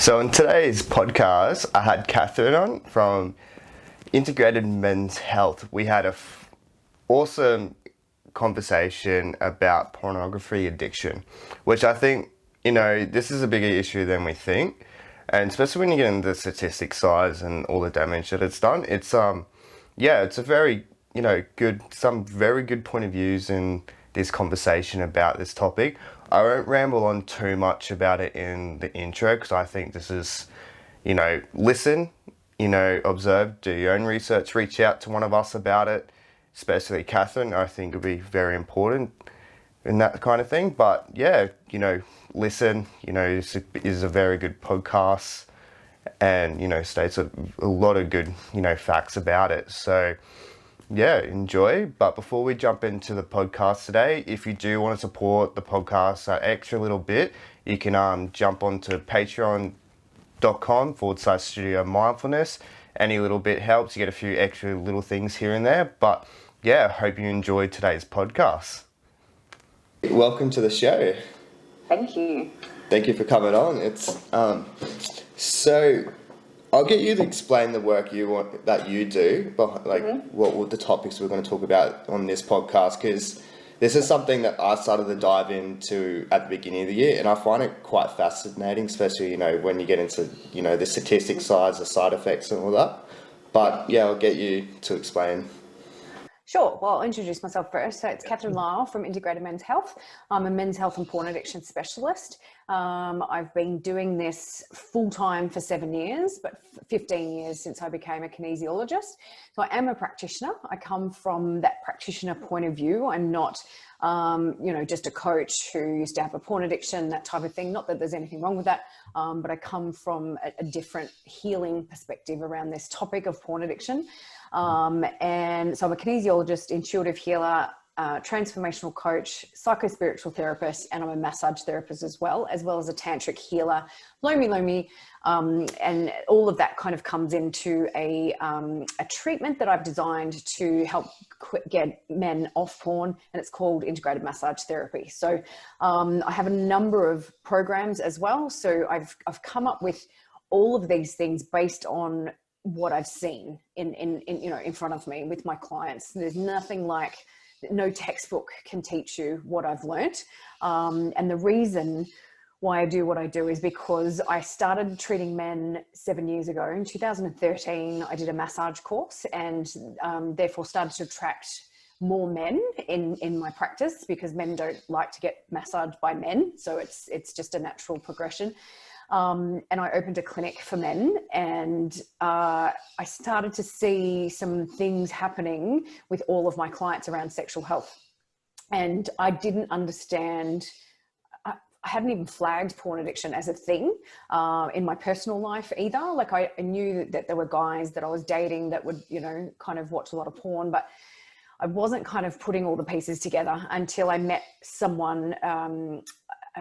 So in today's podcast, I had Catherine on from Integrated Men's Health. We had a awesome conversation about pornography addiction, which I think, this is a bigger issue than we think. And especially when you get into the statistic size and all the damage that it's done, it's a very, some very good point of views in this conversation about this topic. I won't ramble on too much about it in the intro because I think this is, listen, observe, do your own research, reach out to one of us about it, especially Catherine. I think it'll be very important in that kind of thing. But yeah, listen, this is a very good podcast and, states a lot of good, facts about it. So yeah, enjoy. But before we jump into the podcast today, if you do want to support the podcast that extra little bit, you can jump onto patreon.com/studio mindfulness. Any little bit helps. You get a few extra little things here and there. But yeah, hope you enjoyed today's podcast. Welcome to the show. Thank you. Thank you for coming on. It's so I'll get you to explain the work that you do, but what the topics we're going to talk about on this podcast, because this is something that I started to dive into at the beginning of the year, and I find it quite fascinating, especially when you get into the statistic sides, the side effects, and all that. But yeah, I'll get you to explain. Sure. Well, I'll introduce myself first. So it's Catherine Lyle from Integrated Men's Health. I'm a men's health and porn addiction specialist. I've been doing this full-time for 7 years, but 15 years since I became a kinesiologist. So I am a practitioner. I come from that practitioner point of view. I'm not, just a coach who used to have a porn addiction, that type of thing. Not that there's anything wrong with that, but I come from a different healing perspective around this topic of porn addiction. And so I'm a kinesiologist, intuitive healer, transformational coach, psychospiritual therapist, and I'm a massage therapist as well as a tantric healer, Lomi, and all of that kind of comes into a treatment that I've designed to help get men off porn, and it's called integrated massage therapy. So I have a number of programs as well. So I've come up with all of these things based on what I've seen in front of me with my clients. There's nothing like, no textbook can teach you what I've learnt. And the reason why I do what I do is because I started treating men 7 years ago. In 2013, I did a massage course and therefore started to attract more men in my practice, because men don't like to get massaged by men. So it's just a natural progression. And I opened a clinic for men, and I started to see some things happening with all of my clients around sexual health. And I didn't understand, I hadn't even flagged porn addiction as a thing in my personal life either. Like I knew that there were guys that I was dating that would, kind of watch a lot of porn, but I wasn't kind of putting all the pieces together until I met someone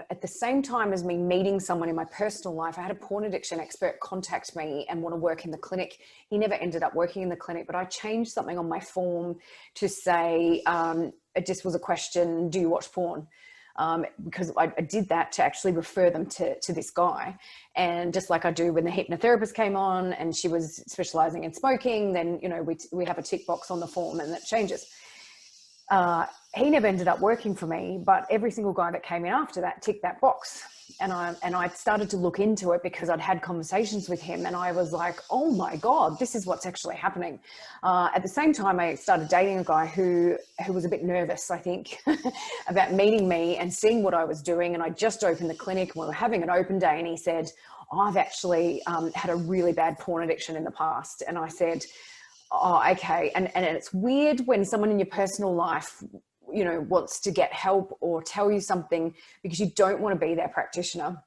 at the same time as me meeting someone in my personal life. I had a porn addiction expert contact me and want to work in the clinic. He never ended up working in the clinic, but I changed something on my form to say, it just was a question, do you watch porn? Because I did that to actually refer them to this guy. And just like I do when the hypnotherapist came on and she was specializing in smoking, then, we have a tick box on the form and that changes. He never ended up working for me, but every single guy that came in after that ticked that box. And I started to look into it because I'd had conversations with him, and I was like, oh my God, this is what's actually happening. At the same time, I started dating a guy who was a bit nervous, I think, about meeting me and seeing what I was doing. And I just opened the clinic and we were having an open day, and he said, I've actually had a really bad porn addiction in the past. And I said, oh, okay. And it's weird when someone in your personal life, wants to get help or tell you something because you don't want to be their practitioner.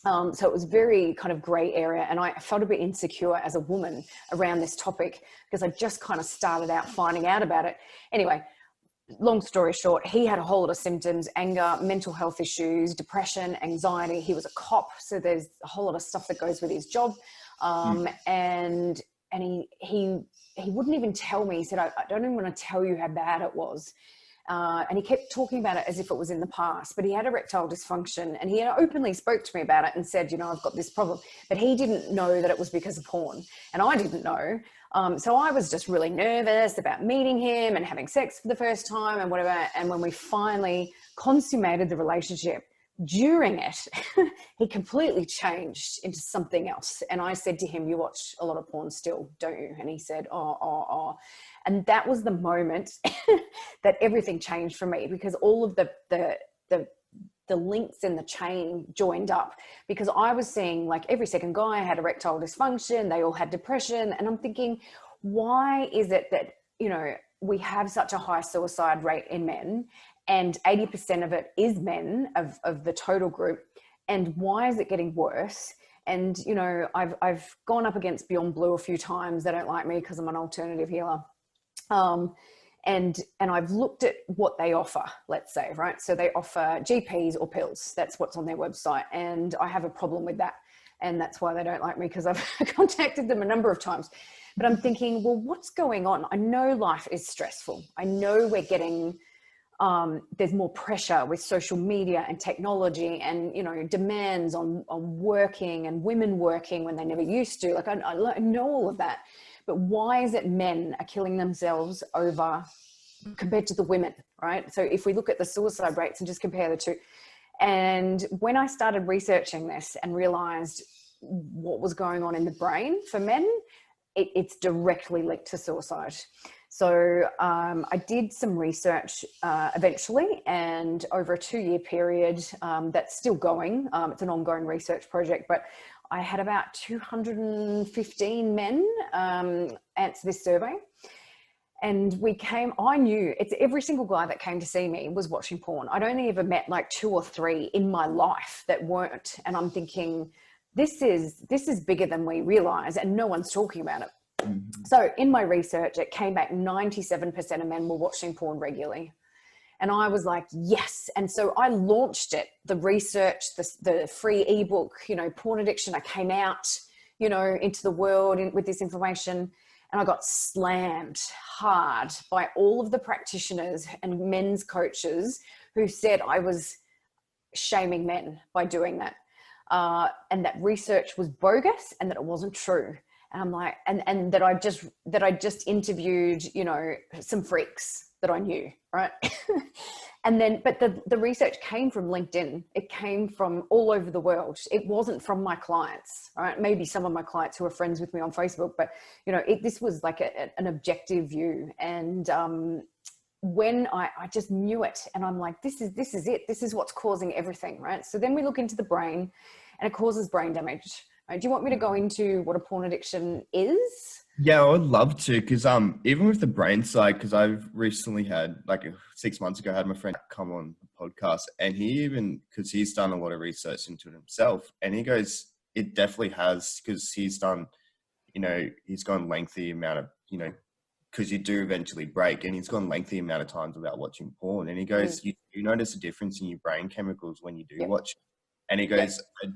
So it was very kind of gray area, and I felt a bit insecure as a woman around this topic because I just kind of started out finding out about it. Anyway, long story short, he had a whole lot of symptoms: anger, mental health issues, depression, anxiety. He was a cop, so there's a whole lot of stuff that goes with his job. And he wouldn't even tell me. He said, I don't even want to tell you how bad it was. And he kept talking about it as if it was in the past, but he had erectile dysfunction, and he openly spoke to me about it and said, I've got this problem, but he didn't know that it was because of porn, and I didn't know. So I was just really nervous about meeting him and having sex for the first time and whatever. And when we finally consummated the relationship, during it, he completely changed into something else. And I said to him, you watch a lot of porn still, don't you? And he said, oh. And that was the moment that everything changed for me, because all of the links in the chain joined up, because I was seeing like every second guy had erectile dysfunction, they all had depression. And I'm thinking, why is it that, we have such a high suicide rate in men, and 80% of it is men of the total group? And why is it getting worse? And, I've gone up against Beyond Blue a few times. They don't like me because I'm an alternative healer. And I've looked at what they offer, let's say, right? So they offer GPs or pills. That's what's on their website. And I have a problem with that. And that's why they don't like me, because I've contacted them a number of times. But I'm thinking, well, what's going on? I know life is stressful. I know we're getting, there's more pressure with social media and technology and, demands on working and women working when they never used to. Like, I know all of that. But why is it men are killing themselves over compared to the women, right? So if we look at the suicide rates and just compare the two. And when I started researching this and realized what was going on in the brain for men, it's directly linked to suicide. So I did some research eventually, and over a 2-year period, that's still going. It's an ongoing research project, but I had about 215 men answer this survey. And I knew it's every single guy that came to see me was watching porn. I'd only ever met like 2 or 3 in my life that weren't. And I'm thinking, this is bigger than we realize, and no one's talking about it. Mm-hmm. So in my research, it came back 97% of men were watching porn regularly. And I was like, yes. And so I launched it, the research, the free ebook, porn addiction. I came out, into the world with this information, and I got slammed hard by all of the practitioners and men's coaches who said I was shaming men by doing that. And that research was bogus and that it wasn't true. And I'm like, and that I just interviewed, some freaks that I knew, right? And then, but the research came from LinkedIn. It came from all over the world. It wasn't from my clients, right? Maybe some of my clients who are friends with me on Facebook, but this was like an objective view. And when I just knew it, and I'm like, this is it. This is what's causing everything, right? So then we look into the brain, and it causes brain damage. Right? Do you want me to go into what a porn addiction is? Yeah, I would love to, because even with the brain side, because I've recently had, like 6 months ago, I had my friend come on the podcast, and because he's done a lot of research into it himself, and he goes, it definitely has, because he's done, he's gone lengthy amount of, because you do eventually break, and he's gone lengthy amount of times without watching porn, and he goes, you notice a difference in your brain chemicals when you do watch, and he goes, I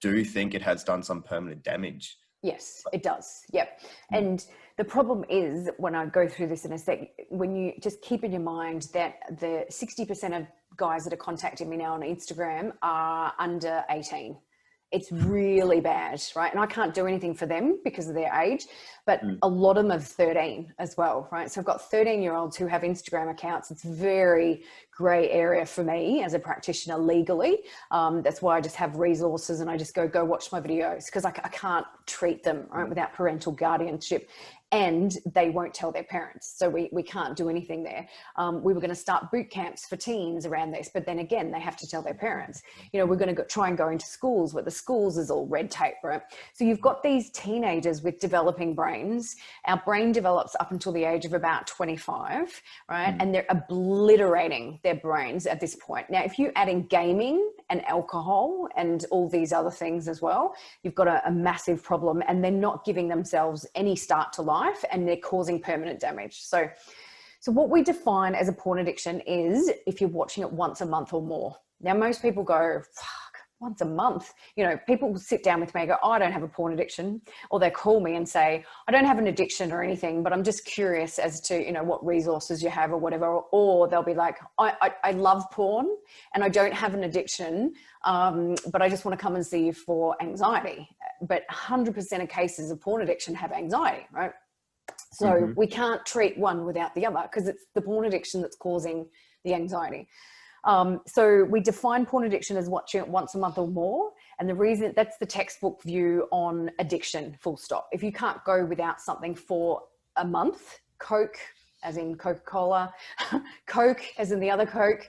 do think it has done some permanent damage. Yes, it does. Yep. And the problem is, when I go through this in a sec, when you just keep in your mind that the 60% of guys that are contacting me now on Instagram are under 18. It's really bad, right? And I can't do anything for them because of their age, but a lot of them are 13 as well, right? So I've got 13-year-olds who have Instagram accounts. It's very grey area for me as a practitioner legally. That's why I just have resources, and I just go watch my videos, because I can't treat them, right, without parental guardianship. And they won't tell their parents. So we can't do anything there. We were going to start boot camps for teens around this, but then again, they have to tell their parents. We're going to try and go into schools, where the schools is all red tape, right? So you've got these teenagers with developing brains. Our brain develops up until the age of about 25, right? And they're obliterating their brains at this point. Now, if you add in gaming and alcohol and all these other things as well, you've got a massive problem, and they're not giving themselves any start to life, and they're causing permanent damage. So what we define as a porn addiction is if you're watching it once a month or more. Now, most people go, fuck, once a month. You know, people will sit down with me and go, oh, I don't have a porn addiction. Or they call me and say, I don't have an addiction or anything, but I'm just curious as to, you know, what resources you have or whatever. Or they'll be like, I love porn and I don't have an addiction, but I just want to come and see you for anxiety. But 100% of cases of porn addiction have anxiety, right? So we can't treat one without the other, because it's the porn addiction that's causing the anxiety. So we define porn addiction as watching it once a month or more. And the reason, that's the textbook view on addiction, full stop. If you can't go without something for a month, Coke, as in Coca-Cola, Coke, as in the other Coke,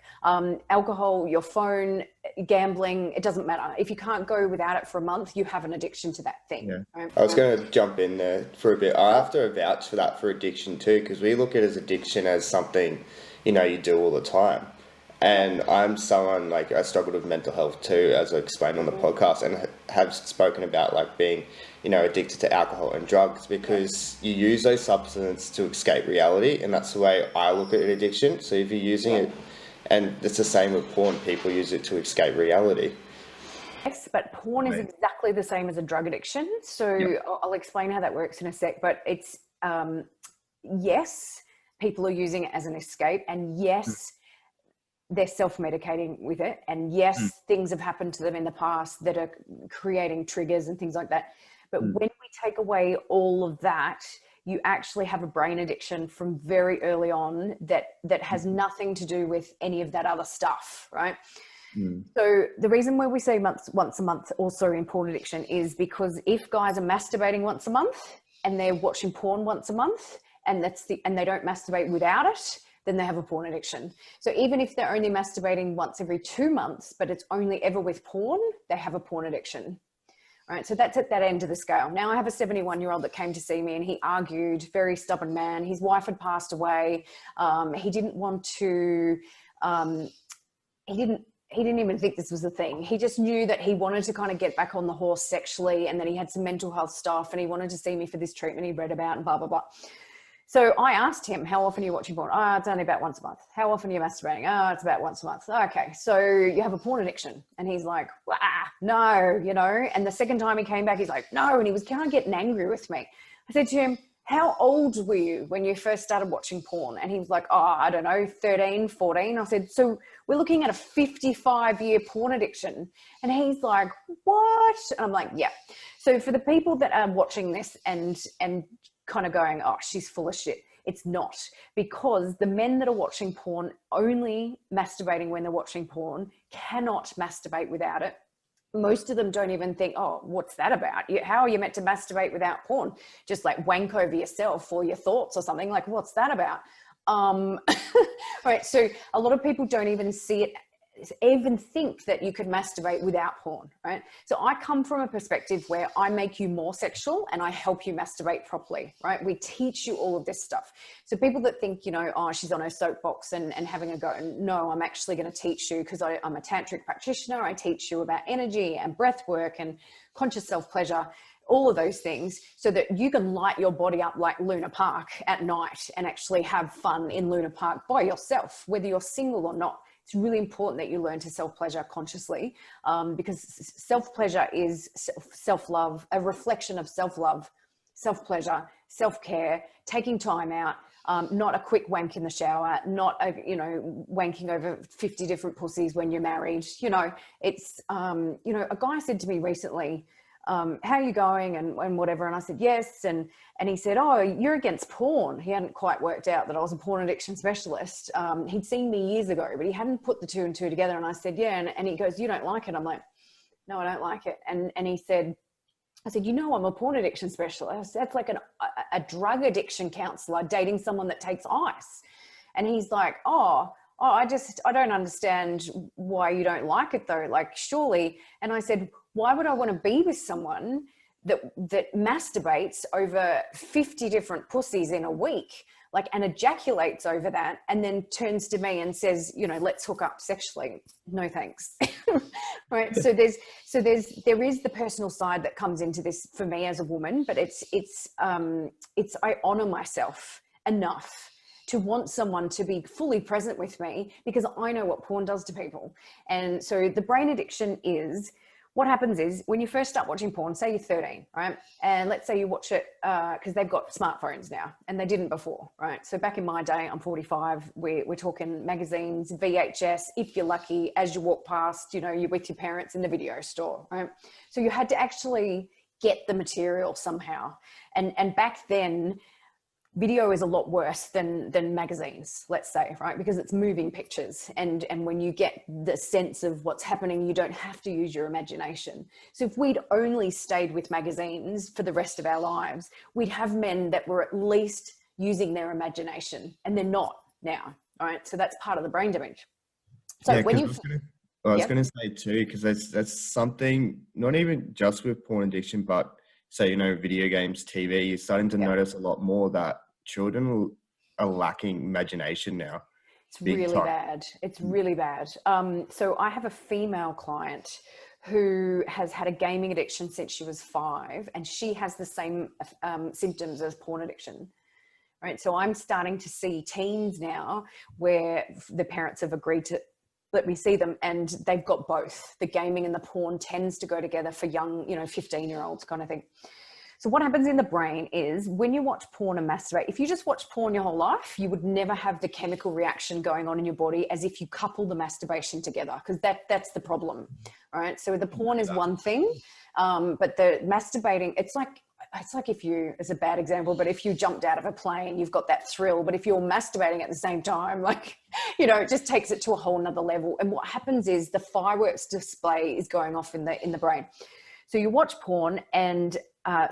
alcohol, your phone, gambling, it doesn't matter. If you can't go without it for a month, you have an addiction to that thing. Yeah. Right? I was going to jump in there for a bit. I have to vouch for that for addiction too, because we look at it as addiction as something, you know, you do all the time. And I'm someone, like, I struggled with mental health too, as I explained on the podcast, and have spoken about like being, you know, addicted to alcohol and drugs, because you use those substances to escape reality, and that's the way I look at addiction. So if you're using it, and it's the same with porn, people use it to escape reality. Yes, but porn is exactly the same as a drug addiction. So I'll explain how that works in a sec, but it's, yes, people are using it as an escape, and yes, they're self-medicating with it. And yes, things have happened to them in the past that are creating triggers and things like that. But when we take away all of that, you actually have a brain addiction from very early on that has nothing to do with any of that other stuff, right? So the reason why we say once a month also in porn addiction is because if guys are masturbating once a month and they're watching porn once a month, and they don't masturbate without it, then they have a porn addiction. So even if they're only masturbating once every 2 months, but it's only ever with porn, they have a porn addiction. Right, so that's at that end of the scale. Now I have a 71-year-old that came to see me, and he argued, very stubborn man. His wife had passed away. He didn't want to, he didn't even think this was a thing. He just knew that he wanted to kind of get back on the horse sexually, and then he had some mental health stuff, and he wanted to see me for this treatment he read about and blah, blah, blah. So I asked him, how often are you watching porn? Oh, it's only about once a month. How often are you masturbating? Oh, it's about once a month. Okay, so you have a porn addiction. And he's like, no, you know. And the second time he came back, he's like, no. And he was kind of getting angry with me. I said to him, how old were you when you first started watching porn? And he was like, oh, I don't know, 13, 14. I said, so we're looking at a 55-year porn addiction. And he's like, what? And I'm like, yeah. So for the people that are watching this and kind of going, oh, she's full of shit. It's not, because the men that are watching porn only masturbating when they're watching porn cannot masturbate without it. Most of them don't even think, oh, what's that about? How are you meant to masturbate without porn? Just like wank over yourself or your thoughts or something. Like, what's that about? Right. So a lot of people don't even see it, even think that you could masturbate without porn, right? So I come from a perspective where I make you more sexual and I help you masturbate properly, right? We teach you all of this stuff. So people that think, you know, oh, she's on her soapbox and having a go. No, I'm actually going to teach you, because I'm a tantric practitioner. I teach you about energy and breath work and conscious self-pleasure, all of those things, so that you can light your body up like Luna Park at night and actually have fun in Luna Park by yourself, whether you're single or not. It's really important that you learn to self-pleasure consciously, because self-pleasure is self-love, a reflection of self-love, self-pleasure, self-care, taking time out, not a quick wank in the shower, not a, you know, wanking over 50 different pussies when you're married. You know, it's, you know, a guy said to me recently, how are you going and whatever. And I said, yes. And he said, oh, you're against porn. He hadn't quite worked out that I was a porn addiction specialist. He'd seen me years ago, but he hadn't put the two and two together. And I said, yeah. And he goes, you don't like it? I'm like, no, I don't like it. And he said, I said, you know, I'm a porn addiction specialist. That's like a drug addiction counselor dating someone that takes ice. And he's like, I don't understand why you don't like it though. Like, surely. And I said, why would I want to be with someone that masturbates over 50 different pussies in a week, like, and ejaculates over that, and then turns to me and says, you know, let's hook up sexually? No, thanks. Right. So there is the personal side that comes into this for me as a woman, but it's I honor myself enough to want someone to be fully present with me because I know what porn does to people. And so the brain addiction is, what happens is when you first start watching porn, say you're 13, right? And let's say you watch it because they've got smartphones now and they didn't before, right? So back in my day, I'm 45, we're talking magazines, VHS, if you're lucky, as you walk past, you know, you're with your parents in the video store, right? So you had to actually get the material somehow. And back then, video is a lot worse than magazines, let's say, right? Because it's moving pictures. And when you get the sense of what's happening, you don't have to use your imagination. So if we'd only stayed with magazines for the rest of our lives, we'd have men that were at least using their imagination, and they're not now, right? So that's part of the brain damage. So Yeah, when you... I was going to say too, because that's something, not even just with porn addiction, but say, you know, video games, TV, you're starting to notice a lot more that children are lacking imagination now. It's really bad. It's really bad. So I have a female client who has had a gaming addiction since she was 5, and she has the same symptoms as porn addiction. Right. So I'm starting to see teens now where the parents have agreed to let me see them, and they've got both. The gaming and the porn tends to go together for young, you know, 15-year-olds kind of thing. So what happens in the brain is when you watch porn and masturbate, if you just watch porn your whole life, you would never have the chemical reaction going on in your body as if you couple the masturbation together, because that's the problem, right? So the porn is one thing, but the masturbating, it's like if you, it's a bad example, but if you jumped out of a plane, you've got that thrill. But if you're masturbating at the same time, like, you know, it just takes it to a whole nother level. And what happens is the fireworks display is going off in the brain. So you watch porn and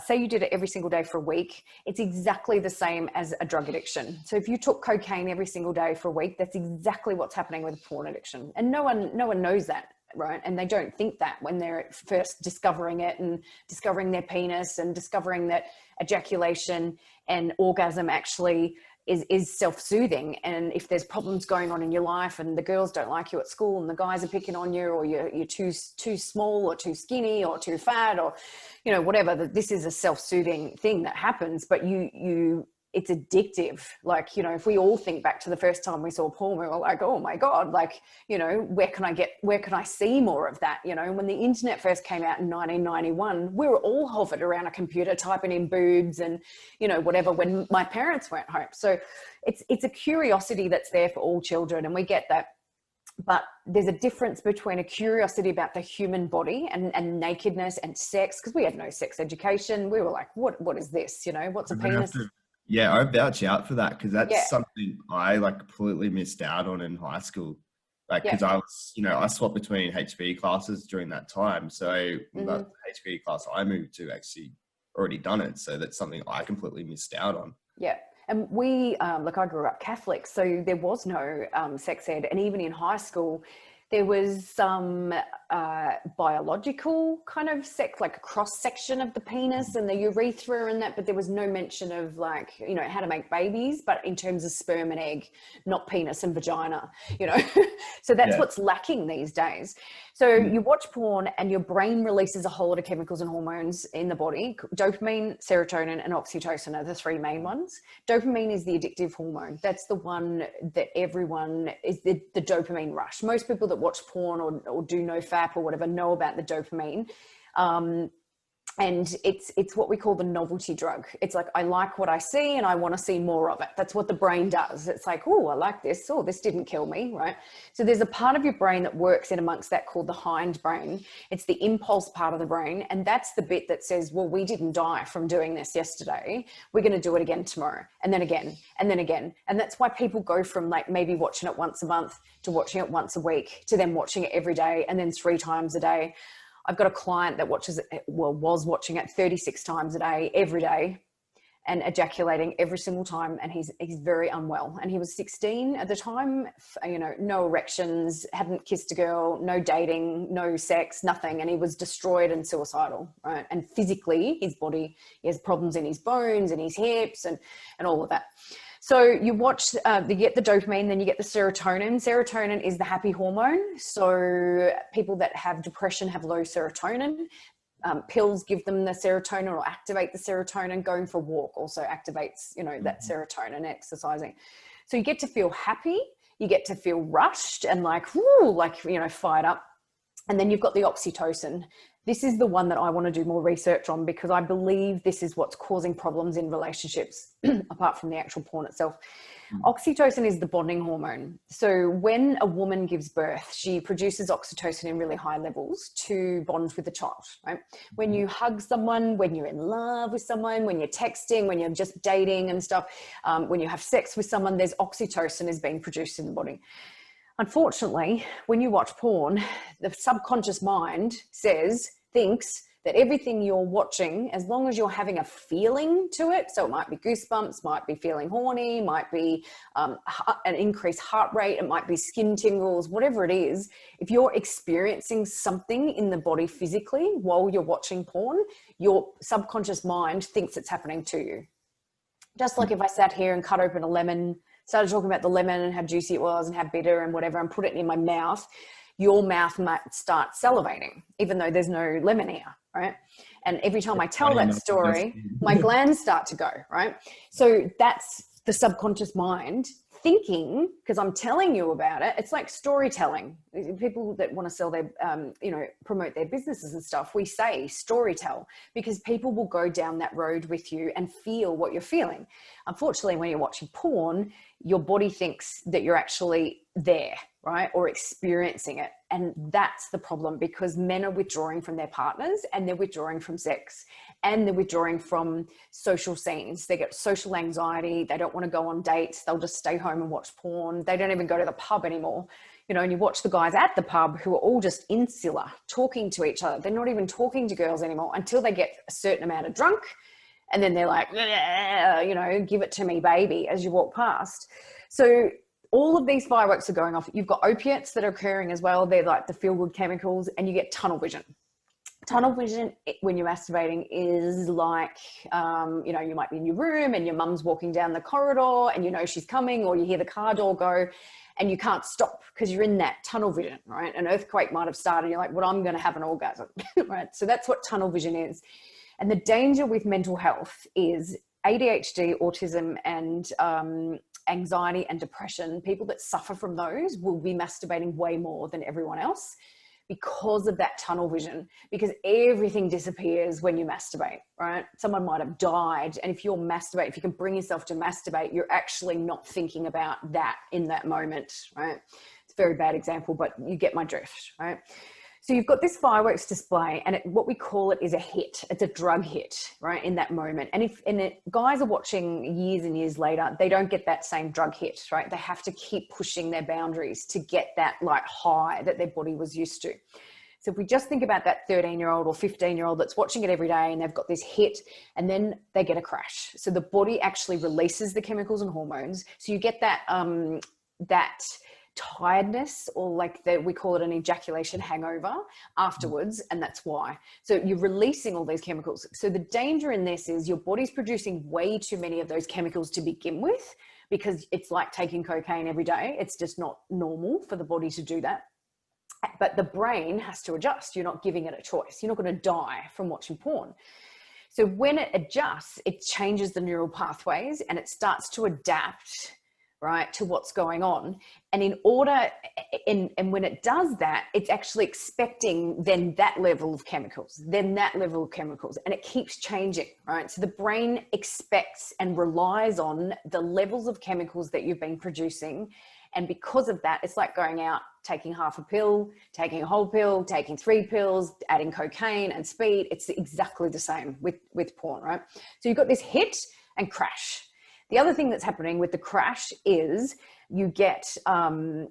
say you did it every single day for a week, it's exactly the same as a drug addiction. So if you took cocaine every single day for a week, that's exactly what's happening with porn addiction. And no one knows that, right? And they don't think that when they're first discovering it and discovering their penis and discovering that ejaculation and orgasm actually is self-soothing. And if there's problems going on in your life and the girls don't like you at school and the guys are picking on you, or you're too small or too skinny or too fat, or, you know, whatever, that this is a self-soothing thing that happens, but it's addictive. Like, you know, if we all think back to the first time we saw porn, we were like, oh my God, like, you know, where can I see more of that? You know, when the internet first came out in 1991, we were all hovered around a computer typing in boobs and, you know, whatever, when my parents weren't home. So it's a curiosity that's there for all children, and we get that. But there's a difference between a curiosity about the human body and nakedness and sex, because we had no sex education. We were like, what is this? You know, what's a penis? Yeah, I vouch out for that, because that's something I like completely missed out on in high school. Like, because I was, you know, I swapped between HB classes during that time. So the HB class I moved to actually already done it. So that's something I completely missed out on. Yeah. And we, like, I grew up Catholic, so there was no sex ed. And even in high school, there was some biological kind of sex, like a cross section of the penis and the urethra and that, but there was no mention of, like, you know, how to make babies, but in terms of sperm and egg, not penis and vagina, you know. So that's what's lacking these days. So you watch porn and your brain releases a whole lot of chemicals and hormones in the body. Dopamine, serotonin, and oxytocin are the 3 main ones. Dopamine is the addictive hormone. That's the one that everyone is, the dopamine rush. Most people that watch porn or do NoFap or whatever know about the dopamine. And it's what we call the novelty drug. It's like, I like what I see and I want to see more of it. That's what the brain does. It's like, oh, I like this. Oh, this didn't kill me, right? So there's a part of your brain that works in amongst that called the hindbrain. It's the impulse part of the brain. And that's the bit that says, well, we didn't die from doing this yesterday. We're going to do it again tomorrow, and then again, and then again. And that's why people go from, like, maybe watching it once a month to watching it once a week to then watching it every day and then 3 times a day. I've got a client that was watching it 36 times a day, every day, and ejaculating every single time. And he's very unwell. And he was 16 at the time, you know, no erections, hadn't kissed a girl, no dating, no sex, nothing. And he was destroyed and suicidal, right? And physically, his body, he has problems in his bones and his hips and all of that. So you watch, you get the dopamine, then you get the serotonin. Serotonin is the happy hormone. So people that have depression have low serotonin. Pills give them the serotonin or activate the serotonin. Going for a walk also activates, you know, that serotonin, exercising. So you get to feel happy, you get to feel rushed and like, woo, like, you know, fired up. And then you've got the oxytocin. This is the one that I want to do more research on, because I believe this is what's causing problems in relationships apart from the actual porn itself. Oxytocin is the bonding hormone. So when a woman gives birth, she produces oxytocin in really high levels to bond with the child, right? When you hug someone, when you're in love with someone, when you're texting, when you're just dating and stuff, when you have sex with someone, there's oxytocin is being produced in the body. Unfortunately, when you watch porn, the subconscious mind thinks that everything you're watching, as long as you're having a feeling to it, so it might be goosebumps, might be feeling horny, might be an increased heart rate, it might be skin tingles, whatever it is, if you're experiencing something in the body physically while you're watching porn, your subconscious mind thinks it's happening to you. Just like if I sat here and cut open a lemon, started talking about the lemon and how juicy it was and how bitter and whatever, and put it in my mouth, your mouth might start salivating, even though there's no lemon here, right? And every time I tell that story, my glands start to go, right? So that's the subconscious mind thinking, because I'm telling you about it. It's like storytelling. People that want to sell their, promote their businesses and stuff, we say storytell, because people will go down that road with you and feel what you're feeling. Unfortunately, when you're watching porn, your body thinks that you're actually there, right? Or experiencing it. And that's the problem, because men are withdrawing from their partners, and they're withdrawing from sex, and they're withdrawing from social scenes. They get social anxiety. They don't want to go on dates. They'll just stay home and watch porn. They don't even go to the pub anymore. You know, and you watch the guys at the pub who are all just insular, talking to each other. They're not even talking to girls anymore until they get a certain amount of drunk. And then they're like, give it to me, baby, as you walk past. So all of these fireworks are going off. You've got opiates that are occurring as well. They're like the feel-good chemicals, and you get tunnel vision. Tunnel vision when you're masturbating is like, you might be in your room and your mum's walking down the corridor and you know she's coming, or you hear the car door go and you can't stop because you're in that tunnel vision, right? An earthquake might have started. You're like, well, I'm going to have an orgasm, right? So that's what tunnel vision is. And the danger with mental health is ADHD, autism, and anxiety and depression. People that suffer from those will be masturbating way more than everyone else because of that tunnel vision, because everything disappears when you masturbate, right? Someone might have died. And if you can bring yourself to masturbate, you're actually not thinking about that in that moment, right? It's a very bad example, but you get my drift, right? So you've got this fireworks display, and what we call it is a hit. It's a drug hit, right, in that moment. And guys are watching years and years later, they don't get that same drug hit, right? They have to keep pushing their boundaries to get that like high that their body was used to. So if we just think about that 13-year-old or 15-year-old that's watching it every day, and they've got this hit, and then they get a crash. So the body actually releases the chemicals and hormones. So you get that tiredness, or we call it an ejaculation hangover afterwards, and that's why. So you're releasing all these chemicals. So the danger in this is your body's producing way too many of those chemicals to begin with, because it's like taking cocaine every day. It's just not normal for the body to do that. But the brain has to adjust. You're not giving it a choice. You're not going to die from watching porn. So when it adjusts, it changes the neural pathways and it starts to adapt, right, to what's going on. And when it does that, it's actually expecting then that level of chemicals, then that level of chemicals, and it keeps changing, right? So the brain expects and relies on the levels of chemicals that you've been producing. And because of that, it's like going out, taking half a pill, taking a whole pill, taking 3 pills, adding cocaine and speed. It's exactly the same with porn, right? So you've got this hit and crash. The other thing that's happening with the crash is you get an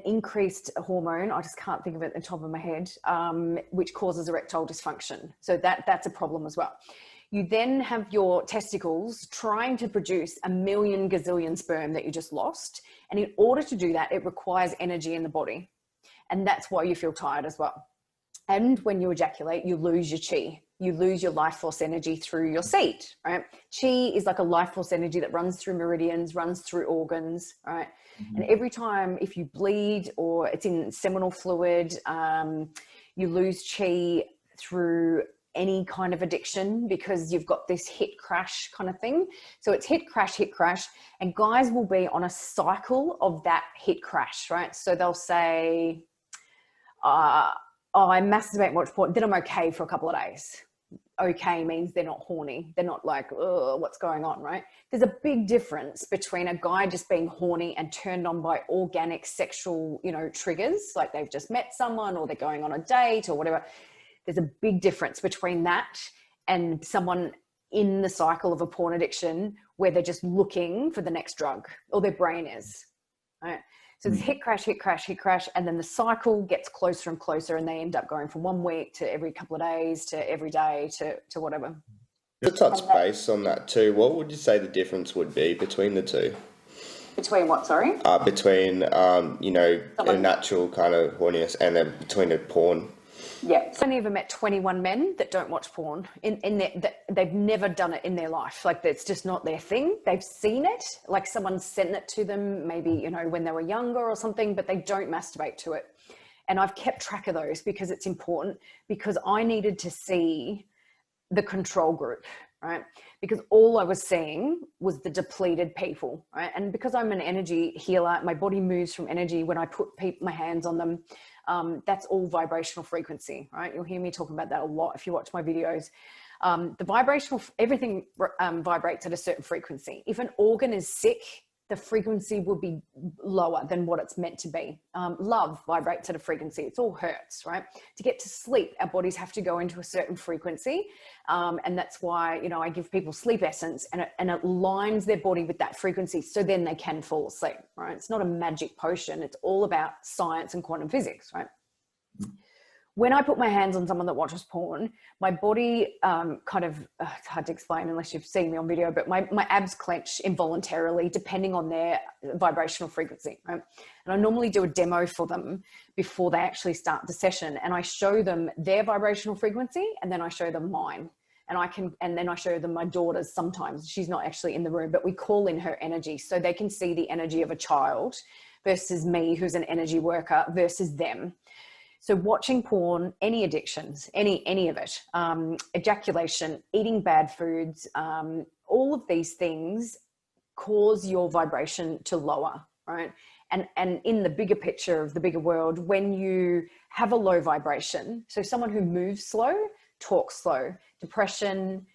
increased hormone. I just can't think of it at the top of my head, which causes erectile dysfunction. So that's a problem as well. You then have your testicles trying to produce 1 million gazillion sperm that you just lost. And in order to do that, it requires energy in the body. And that's why you feel tired as well. And when you ejaculate, you lose your chi. You lose your life force energy through your seed, right? Chi is like a life force energy that runs through meridians, runs through organs, right? Mm-hmm. And every time if you bleed or it's in seminal fluid, you lose chi through any kind of addiction, because you've got this hit crash kind of thing. So it's hit crash, and guys will be on a cycle of that hit crash, right? So they'll say, oh, I masturbate and watch porn, then I'm okay for a couple of days. Okay means they're not horny. They're not like, oh, what's going on, right? There's a big difference between a guy just being horny and turned on by organic sexual, triggers, like they've just met someone or they're going on a date or whatever. There's a big difference between that and someone in the cycle of a porn addiction where they're just looking for the next drug, or their brain is, right? So this hit crash, and then the cycle gets closer and closer, and they end up going from 1 week to every couple of days to every day to whatever. To touch base on that too, what would you say the difference would be between the two? Between what, sorry? Between, a natural kind of horniness and then between a porn. Yeah. So I've ever met 21 men that don't watch porn they've never done it in their life. Like, it's just not their thing. They've seen it, like someone sent it to them, maybe, when they were younger or something, but they don't masturbate to it. And I've kept track of those because it's important, because I needed to see the control group, right? Because all I was seeing was the depleted people, right? And because I'm an energy healer, my body moves from energy when I put my hands on them. That's all vibrational frequency, right? You'll hear me talking about that a lot if you watch my videos. The vibrational, everything vibrates at a certain frequency. If an organ is sick, the frequency will be lower than what it's meant to be. Love vibrates at a frequency. It's all hertz, right? To get to sleep, our bodies have to go into a certain frequency. And that's why, I give people sleep essence, and it lines their body with that frequency, so then they can fall asleep, right? It's not a magic potion. It's all about science and quantum physics, right? When I put my hands on someone that watches porn, my body it's hard to explain unless you've seen me on video, but my abs clench involuntarily depending on their vibrational frequency, right? And I normally do a demo for them before they actually start the session. And I show them their vibrational frequency, and then I show them mine. And then I show them my daughter's sometimes. She's not actually in the room, but we call in her energy so they can see the energy of a child versus me, who's an energy worker, versus them. So watching porn, any addictions, any of it, ejaculation, eating bad foods, all of these things cause your vibration to lower, right? And in the bigger picture of the bigger world, when you have a low vibration, so someone who moves slow, talks slow, depression,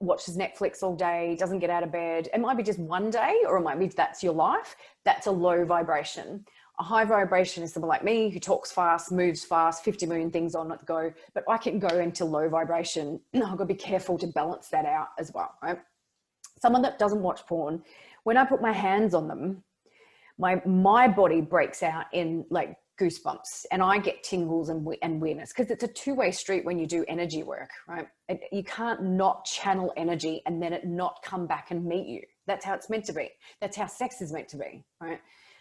watches Netflix all day, doesn't get out of bed, it might be just one day, or it might be that's your life, that's a low vibration. A high vibration is someone like me who talks fast, moves fast, 50 million things on at the go, but I can go into low vibration. I've got to be careful to balance that out as well, right? Someone that doesn't watch porn, when I put my hands on them, my body breaks out in like goosebumps, and I get tingles and weirdness, because it's a two-way street when you do energy work, right? You can't not channel energy and then it not come back and meet you. That's how it's meant to be. That's how sex is meant to be, right?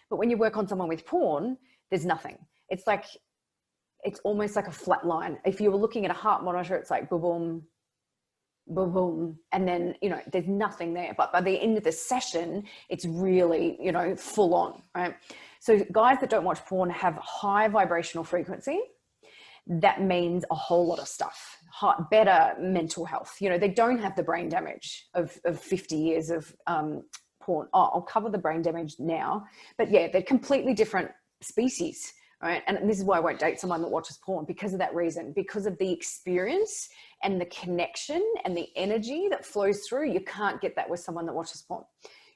But when you work on someone with porn, there's nothing. It's almost like a flat line. If you were looking at a heart monitor, it's like boom, boom, boom, boom. And then, there's nothing there. But by the end of the session, it's really, full on, right? So guys that don't watch porn have high vibrational frequency. That means a whole lot of stuff. Better mental health. They don't have the brain damage of 50 years of porn. I'll cover the brain damage now, but yeah, they're completely different species, right? And this is why I won't date someone that watches porn, because of that reason, because of the experience and the connection and the energy that flows through. You can't get that with someone that watches porn.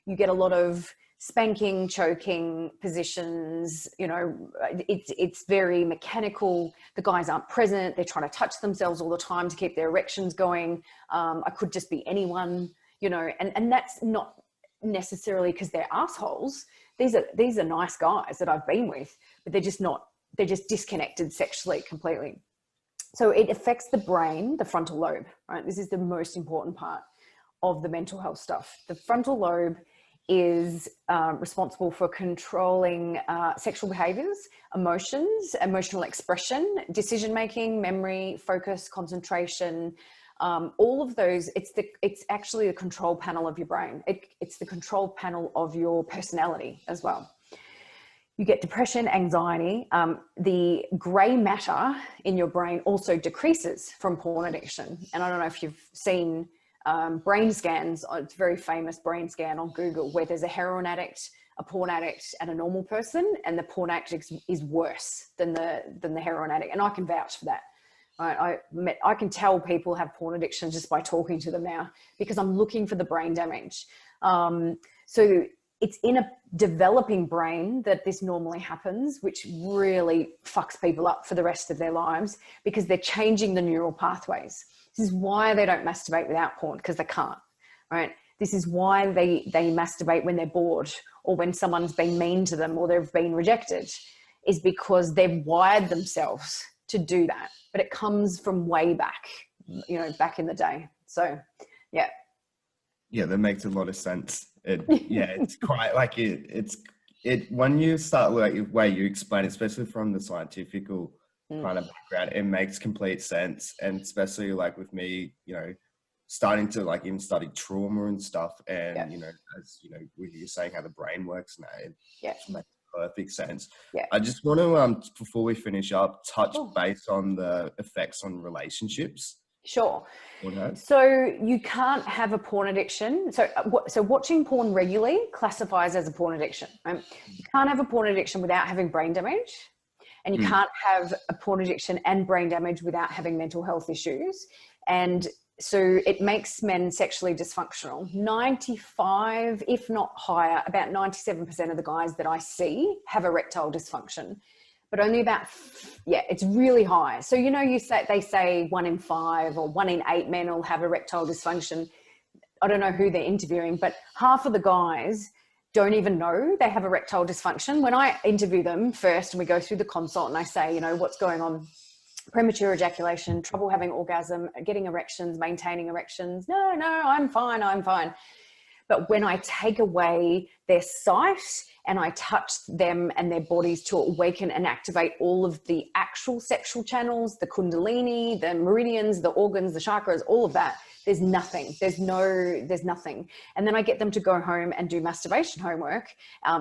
You get a lot of spanking, choking positions, it's very mechanical. The guys aren't present. They're trying to touch themselves all the time to keep their erections going. I could just be anyone, and that's not necessarily because they're assholes. These are nice guys that I've been with, but they're just disconnected sexually completely. So it affects the brain, the frontal lobe, right? This is the most important part of the mental health stuff. The frontal lobe is responsible for controlling sexual behaviors, emotions, emotional expression, decision-making, memory, focus, concentration, all of those. It's actually the control panel of your brain. It's the control panel of your personality as well. you get depression, anxiety. The grey matter in your brain also decreases from porn addiction. And I don't know if you've seen brain scans. It's a very famous brain scan on Google where there's a heroin addict, a porn addict, and a normal person, and the porn addict is worse than the heroin addict. And I can vouch for that. Right? I can tell people have porn addiction just by talking to them now, because I'm looking for the brain damage. So it's in a developing brain that this normally happens, which really fucks people up for the rest of their lives, because they're changing the neural pathways. This is why they don't masturbate without porn, because they can't, right? This is why they masturbate when they're bored, or when someone's been mean to them, or they've been rejected, is because they've wired themselves to do that. But it comes from way back, back in the day. So, yeah. Yeah, that makes a lot of sense. It's quite like it when you start like the way you explain it, especially from the scientific kind of background, it makes complete sense. And especially like with me, starting to like even study trauma and stuff, and as with you saying how the brain works now, it makes perfect sense. I just want to before we finish up, touch base on the effects on relationships. Sure. So you can't have a porn addiction. So watching porn regularly classifies as a porn addiction. Right? You can't have a porn addiction without having brain damage, and you can't have a porn addiction and brain damage without having mental health issues. And so it makes men sexually dysfunctional. 95, if not higher, about 97% of the guys that I see have erectile dysfunction. But only about, it's really high. So, they say 1 in 5 or 1 in 8 men will have erectile dysfunction. I don't know who they're interviewing, but half of the guys don't even know they have erectile dysfunction. When I interview them first and we go through the consult and I say, what's going on? Premature ejaculation, trouble having orgasm, getting erections, maintaining erections. No, I'm fine. But when I take away their sight and I touch them and their bodies to awaken and activate all of the actual sexual channels, the kundalini, the meridians, the organs, the chakras, all of that, there's nothing. There's nothing. And then I get them to go home and do masturbation homework,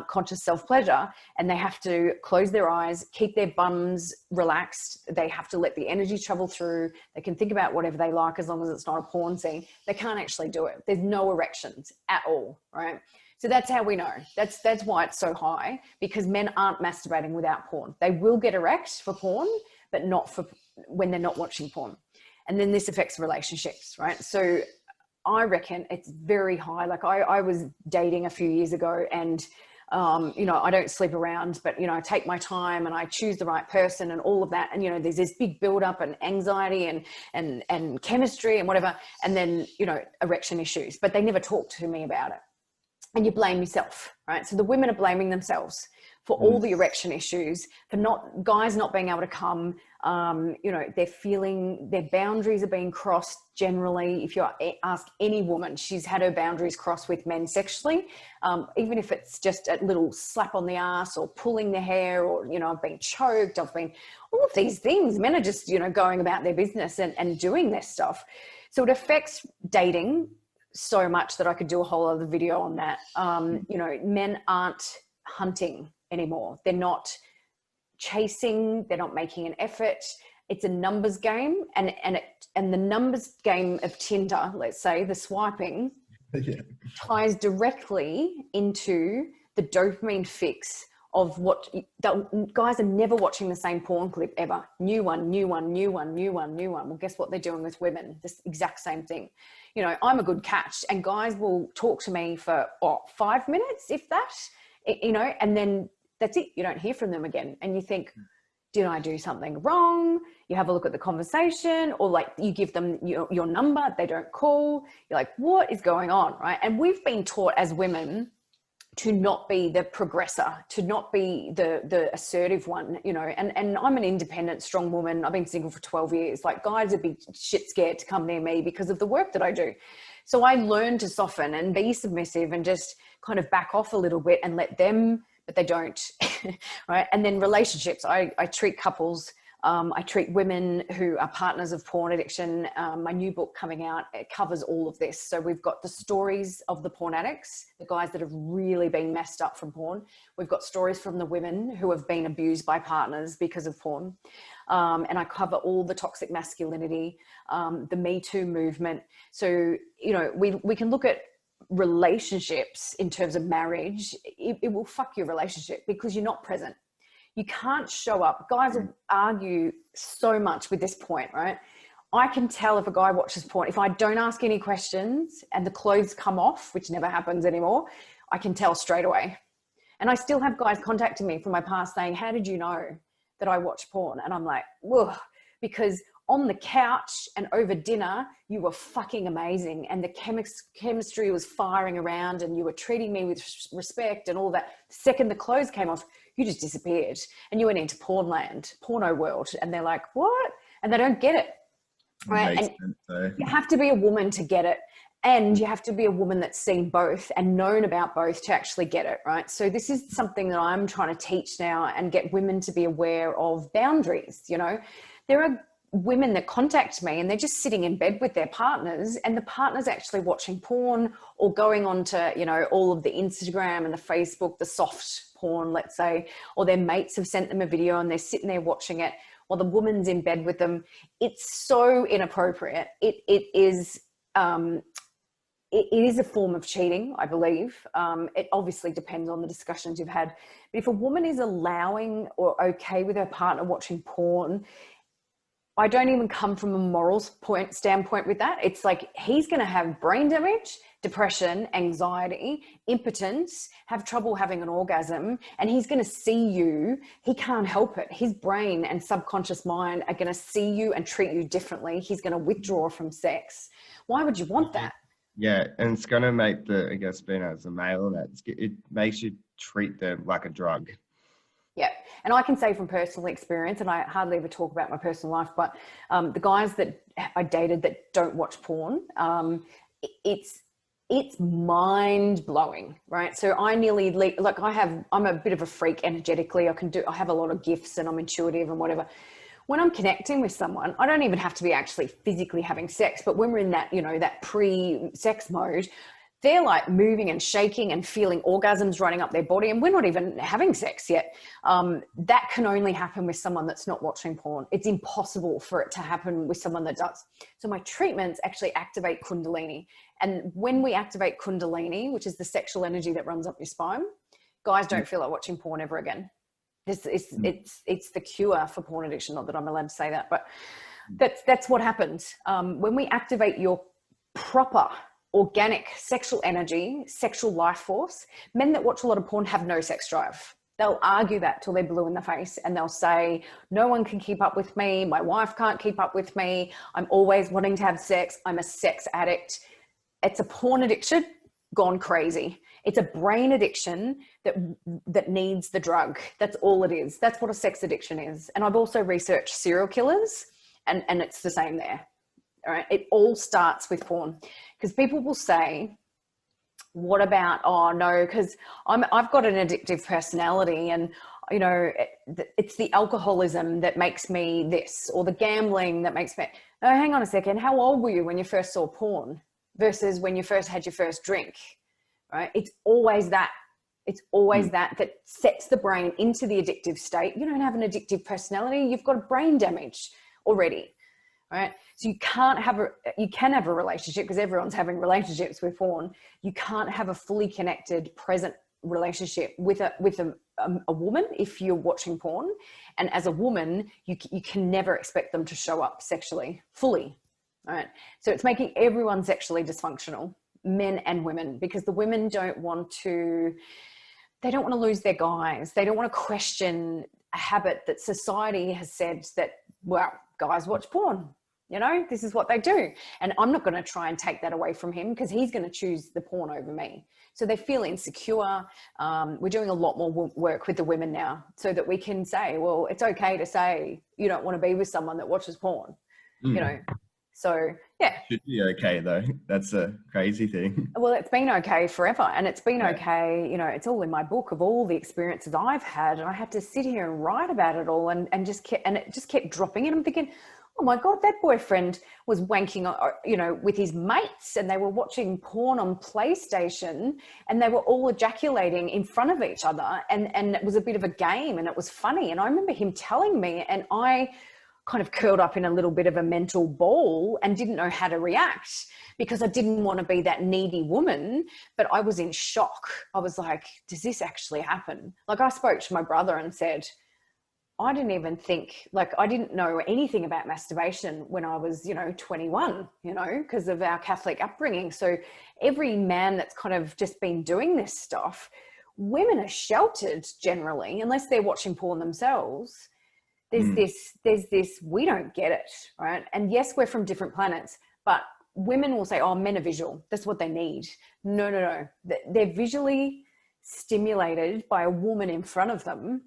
conscious self-pleasure, and they have to close their eyes, keep their bums relaxed. They have to let the energy travel through. They can think about whatever they like as long as it's not a porn scene. They can't actually do it. There's no erections at all, right? So that's how we know. That's why it's so high, because men aren't masturbating without porn. They will get erect for porn, but not for when they're not watching porn. And then this affects relationships, right? So I reckon it's very high. Like I was dating a few years ago, and I don't sleep around, but I take my time and I choose the right person and all of that. And there's this big buildup and anxiety and chemistry and whatever, and then erection issues. But they never talk to me about it. And you blame yourself, right? So the women are blaming themselves for all the erection issues, for guys not being able to come. They're feeling their boundaries are being crossed generally. If you ask any woman, she's had her boundaries crossed with men sexually, even if it's just a little slap on the ass or pulling the hair, or, I've been choked, I've been, all of these things. Men are just, going about their business and doing this stuff. So it affects dating so much that I could do a whole other video on that. Men aren't hunting anymore. They're not chasing. They're not making an effort. It's a numbers game, and the numbers game of Tinder, let's say, the swiping, ties directly into the dopamine fix of what guys are never watching the same porn clip ever. New one. Well, guess what they're doing with women? This exact same thing. I'm a good catch, and guys will talk to me for 5 minutes, if that, and then that's it. You don't hear from them again. And you think, did I do something wrong? You have a look at the conversation, or like you give them your number, they don't call. You're like, what is going on, right? And we've been taught as women to not be the progressor, to not be the assertive one, and I'm an independent, strong woman. I've been single for 12 years. Like, guys would be shit scared to come near me because of the work that I do. So I learned to soften and be submissive and just kind of back off a little bit and let them, but they don't, right? And then relationships, I treat couples I treat women who are partners of porn addiction. My new book coming out, it covers all of this. So we've got the stories of the porn addicts, the guys that have really been messed up from porn. We've got stories from the women who have been abused by partners because of porn. And I cover all the toxic masculinity, the Me Too movement. So, you know, we can look at relationships in terms of marriage. It will fuck your relationship because you're not present. You can't show up. Guys will argue so much with this point, right? I can tell if a guy watches porn, if I don't ask any questions and the clothes come off, which never happens anymore, I can tell straight away. And I still have guys contacting me from my past saying, how did you know that I watch porn? And I'm like, whoa, because on the couch and over dinner, you were fucking amazing. And the chemistry was firing around and you were treating me with respect and all that. The second the clothes came off, you just disappeared and you went into porn land, porno world. And they're like, what? And they don't get it. Right. And you have to be a woman to get it. And you have to be a woman that's seen both and known about both to actually get it, right? So this is something that I'm trying to teach now and get women to be aware of boundaries. You know, there are women that contact me and they're just sitting in bed with their partners and the partner's actually watching porn or going on to, you know, all of the Instagram and the Facebook, the soft porn, let's say, or their mates have sent them a video and they're sitting there watching it while the woman's in bed with them. It's so inappropriate. It is a form of cheating, I believe. It obviously depends on the discussions you've had. But if a woman is allowing or okay with her partner watching porn, I don't even come from a morals standpoint with that. It's like he's going to have brain damage, depression, anxiety, impotence, have trouble having an orgasm, and he's going to see you. He can't help it. His brain and subconscious mind are going to see you and treat you differently. He's going to withdraw from sex. Why would you want that? Yeah, and it's going to make the, I guess, being as a male, it makes you treat them like a drug. Yeah. And I can say from personal experience, and I hardly ever talk about my personal life, but the guys that I dated that don't watch porn, it's mind blowing, right? So I nearly, like I'm a bit of a freak energetically. I have a lot of gifts and I'm intuitive and whatever. When I'm connecting with someone, I don't even have to be actually physically having sex, but when we're in that, you know, that pre-sex mode, they're like moving and shaking and feeling orgasms running up their body. And we're not even having sex yet. That can only happen with someone that's not watching porn. It's impossible for it to happen with someone that does. So my treatments actually activate Kundalini. And when we activate Kundalini, which is the sexual energy that runs up your spine, guys don't feel like watching porn ever again. It's the cure for porn addiction. Not that I'm allowed to say that, but that's what happens. When we activate your proper organic sexual energy, sexual life force, men that watch a lot of porn have no sex drive. They'll argue that till they're blue in the face and they'll say, no one can keep up with me. My wife can't keep up with me. I'm always wanting to have sex. I'm a sex addict. It's a porn addiction gone crazy. It's a brain addiction that needs the drug. That's all it is. That's what a sex addiction is. And I've also researched serial killers and it's the same there. All right. It all starts with porn because people will say, what about, oh no, because I've got an addictive personality and, you know, it's the alcoholism that makes me this or the gambling that makes me, oh, hang on a second. How old were you when you first saw porn versus when you first had your first drink, right? It's always that. It's always that sets the brain into the addictive state. You don't have an addictive personality. You've got a brain damage already. Right. So you can have a relationship because everyone's having relationships with porn. You can't have a fully connected present relationship with a woman if you're watching porn. And as a woman, you can never expect them to show up sexually fully. Right. So it's making everyone sexually dysfunctional, men and women, because the women don't want to lose their guys. They don't want to question a habit that society has said that, well, guys watch porn. You know, this is what they do. And I'm not going to try and take that away from him because he's going to choose the porn over me. So they feel insecure. We're doing a lot more work with the women now so that we can say, well, it's okay to say you don't want to be with someone that watches porn, you know. So yeah. Should be okay though. That's a crazy thing. Well, it's been okay forever, and it's been Yeah. okay, you know, it's all in my book of all the experiences I've had, and I had to sit here and write about it all, and it just kept dropping in. I'm thinking, oh my God, that boyfriend was wanking, you know, with his mates, and they were watching porn on PlayStation, and they were all ejaculating in front of each other, and it was a bit of a game, and it was funny. And I remember him telling me, and I kind of curled up in a little bit of a mental ball and didn't know how to react, because I didn't want to be that needy woman, but I was in shock. I was like, does this actually happen? Like, I spoke to my brother and said, I didn't even think, like, I didn't know anything about masturbation when I was, you know, 21, you know, because of our Catholic upbringing. So every man that's kind of just been doing this stuff, women are sheltered generally, unless they're watching porn themselves. There's this, we don't get it, right? And yes, we're from different planets, but women will say, oh, men are visual. That's what they need. No. They're visually stimulated by a woman in front of them,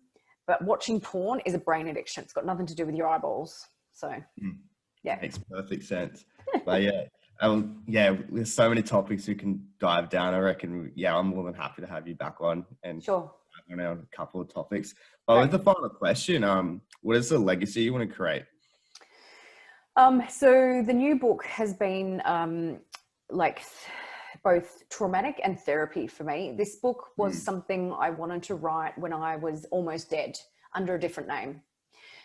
but watching porn is a brain addiction. It's got nothing to do with your eyeballs. So, yeah. Makes perfect sense. But yeah, there's so many topics we can dive down. I reckon, I'm more than happy to have you back on and Sure. on a couple of topics. But with the final question, what is the legacy you want to create? So the new book has been both traumatic and therapy for me. This book was something I wanted to write when I was almost dead, under a different name,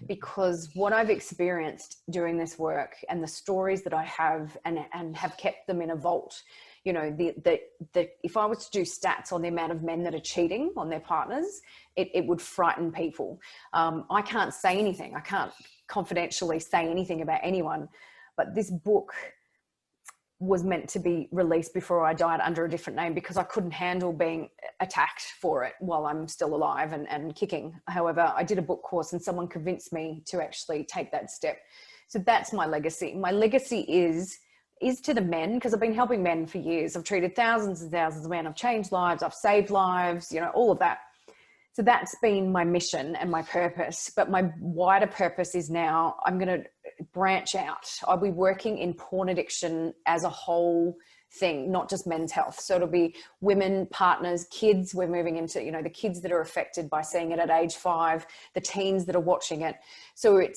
because what I've experienced doing this work and the stories that I have and have kept them in a vault, you know, if I was to do stats on the amount of men that are cheating on their partners, it would frighten people. I can't say anything. I can't confidentially say anything about anyone, but this book was meant to be released before I died under a different name, because I couldn't handle being attacked for it while I'm still alive and kicking. However, I did a book course and someone convinced me to actually take that step. So that's my legacy. My legacy is to the men, because I've been helping men for years. I've treated thousands and thousands of men. I've changed lives. I've saved lives, you know, all of that. So that's been my mission and my purpose. But my wider purpose is now I'm going to branch out. I'll be working in porn addiction as a whole thing, not just men's health. So it'll be women, partners, kids. We're moving into, you know, the kids that are affected by seeing it at age 5, the teens that are watching it. So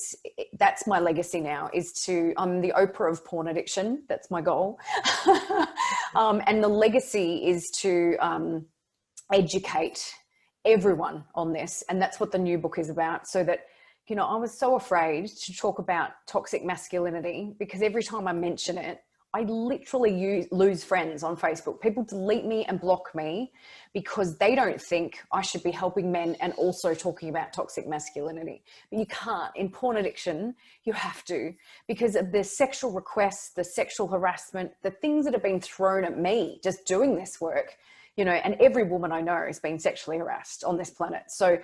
that's my legacy now, I'm the Oprah of porn addiction. That's my goal. And the legacy is to educate everyone on this. And that's what the new book is about. So that, you know, I was so afraid to talk about toxic masculinity, because every time I mention it, I literally lose friends on Facebook. People delete me and block me because they don't think I should be helping men and also talking about toxic masculinity. But you can't. In porn addiction, you have to, because of the sexual requests, the sexual harassment, the things that have been thrown at me just doing this work, you know, and every woman I know has been sexually harassed on this planet. So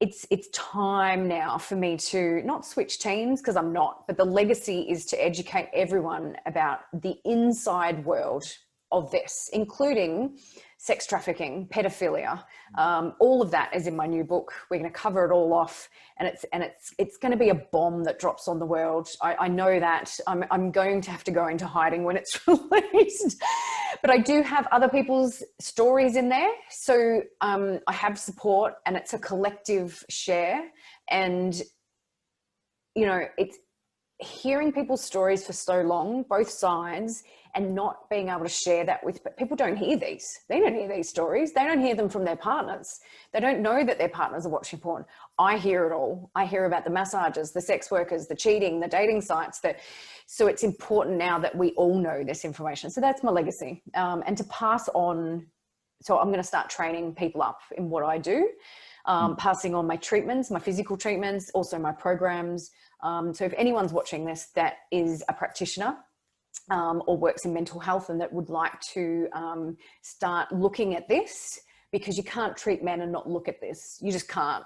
it's time now for me to not switch teams, because I'm not, but the legacy is to educate everyone about the inside world of this, including sex trafficking, pedophilia. All of that is in my new book. We're going to cover it all off, and it's going to be a bomb that drops on the world. I know that. I'm going to have to go into hiding when it's released, but I do have other people's stories in there. So I have support, and it's a collective share. And, you know, it's hearing people's stories for so long, both sides, and not being able to share that with people. Don't hear these. They don't hear these stories. They don't hear them from their partners. They don't know that their partners are watching porn. I hear it all. I hear about the massages, the sex workers, the cheating, the dating sites. So it's important now that we all know this information. So that's my legacy. And to pass on, so I'm going to start training people up in what I do, passing on my treatments, my physical treatments, also my programs. So if anyone's watching this that is a practitioner, or works in mental health and that would like to start looking at this, because you can't treat men and not look at this. You just can't.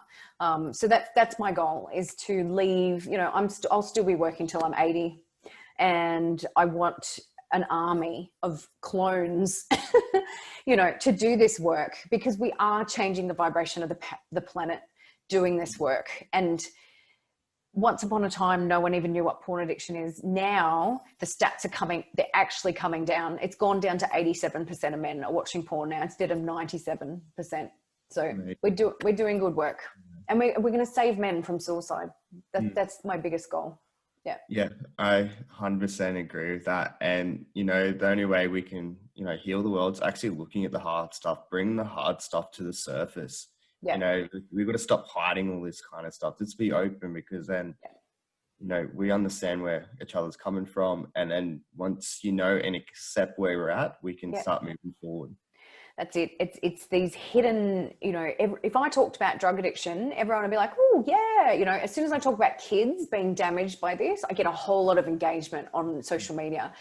So that's my goal, is to leave, you know, I'll still be working till I'm 80, and I want an army of clones, you know, to do this work, because we are changing the vibration of the planet doing this work. And once upon a time, no one even knew what porn addiction is. Now the stats are they're actually coming down. It's gone down to 87% of men are watching porn now instead of 97%. So Right. we're doing good work, and we're going to save men from suicide. That's my biggest goal. Yeah. Yeah, I 100% agree with that. And, you know, the only way we can, you know, heal the world is actually looking at the hard stuff, bring the hard stuff to the surface. Yeah. You know, we've got to stop hiding all this kind of stuff. Let's be open, because then, you know, we understand where each other's coming from. And then once you know and accept where we're at, we can start moving forward. That's it. It's these hidden, you know, if I talked about drug addiction, everyone would be like, oh yeah. You know, as soon as I talk about kids being damaged by this, I get a whole lot of engagement on social media.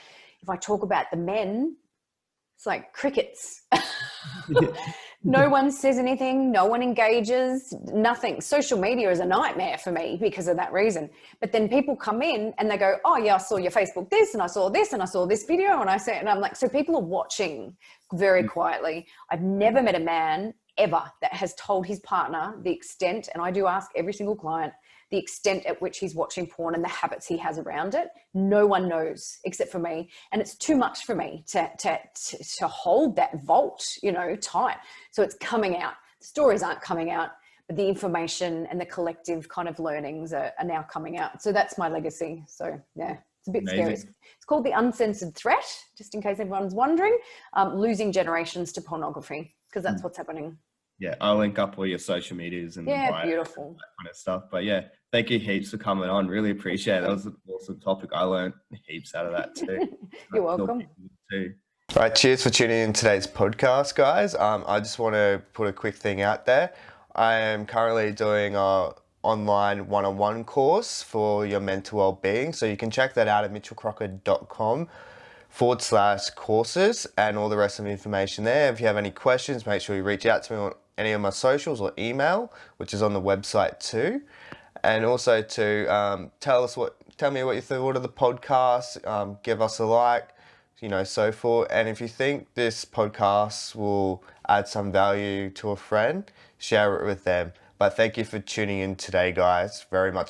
If I talk about the men, it's like crickets. No one says anything. No one engages. Nothing. Social media is a nightmare for me because of that reason. But then people come in and they go, oh yeah, I saw your Facebook this, and I saw this, and I saw this video, and I'm like, so people are watching very quietly. I've never met a man ever that has told his partner the extent, and I do ask every single client, the extent at which he's watching porn and the habits he has around it. No one knows except for me. And it's too much for me to hold that vault, you know, tight. So it's coming out. The stories aren't coming out, but the information and the collective kind of learnings are now coming out. So that's my legacy. So yeah, it's a bit scary. It's called the uncensored threat, just in case everyone's wondering, losing generations to pornography, because that's what's happening. Yeah, I'll link up all your social medias and beautiful, that kind of stuff. But yeah, thank you heaps for coming on. Really appreciate it. That was an awesome topic. I learned heaps out of that too. You're welcome. Too. All right, cheers for tuning in today's podcast, guys. I just want to put a quick thing out there. I am currently doing a online one-on-one course for your mental well-being. So you can check that out at mitchellcrocker.com/courses and all the rest of the information there. If you have any questions, make sure you reach out to me on any of my socials or email, which is on the website too. And also to tell me what you thought of the podcast, give us a like, you know, so forth. And if you think this podcast will add some value to a friend, share it with them. But thank you for tuning in today, guys. Very much